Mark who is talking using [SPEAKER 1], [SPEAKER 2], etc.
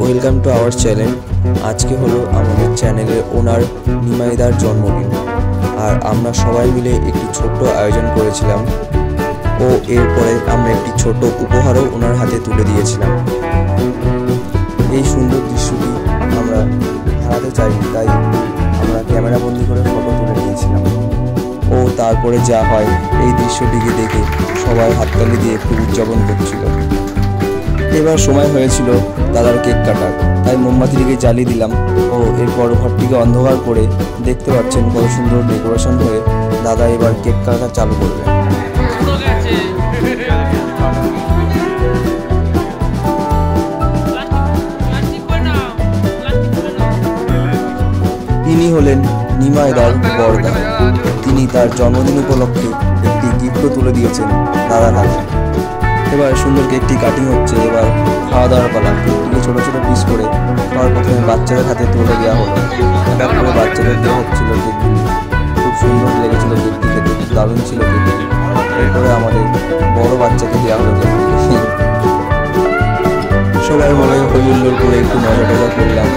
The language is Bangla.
[SPEAKER 1] Welcome to our channel. আজকে হলো আমাদের চ্যানেলের ওনার নিমাইদার জন্মদিন, আর আমরা সবাই মিলে একটি ছোট্ট আয়োজন করেছিলাম ও এরপরে আমরা একটি ছোট উপহারও ওনার হাতে তুলে দিয়েছিলাম। এই সুন্দর দৃশ্যটি আমরা হারাতে চাই, তাই আমরা ক্যামেরা বন্দি করে ফটো তুলে নিয়েছিলাম। ও তারপরে যা হয়, এই দৃশ্যটিকে দেখে সবাই হাততালি দিয়ে একটু উদযাপন করছিল। এবার সময় হয়েছিল দাদার কেক কাটার, তাই মোমবাতিটিকে জ্বালিয়ে দিলাম ও এরপর ঘরটিকে অন্ধকার করে দেখতে পাচ্ছেন কত সুন্দর ডেকোরেশন হয়ে দাদা এবার কেক কাটা চালু করলেন। তিনি হলেন নিমাইদার বড়দা। তিনি তার জন্মদিন উপলক্ষে একটি গিফটও তুলে দিয়েছেন দাদার হাতে। এবার সুন্দর কেকটি কাটিং হচ্ছে। এবার খাওয়া দাওয়ার পালা। কেকটিকে ছোটো ছোটো পিস করে সবার প্রথমে বাচ্চাদের হাতে তুলে দেওয়া হলো। এক করে বাচ্চাদের দেওয়া হচ্ছিল কেকগুলি। খুব সুন্দর লেগেছিল কেকটি খেতে, দারুণ ছিল কেকটি। এরপরে আমাদের বড় বাচ্চাকে দেওয়া হলো কেকটি। সবাই বলে হই হুল্লোড় করে একটু মজা টজা করলাম।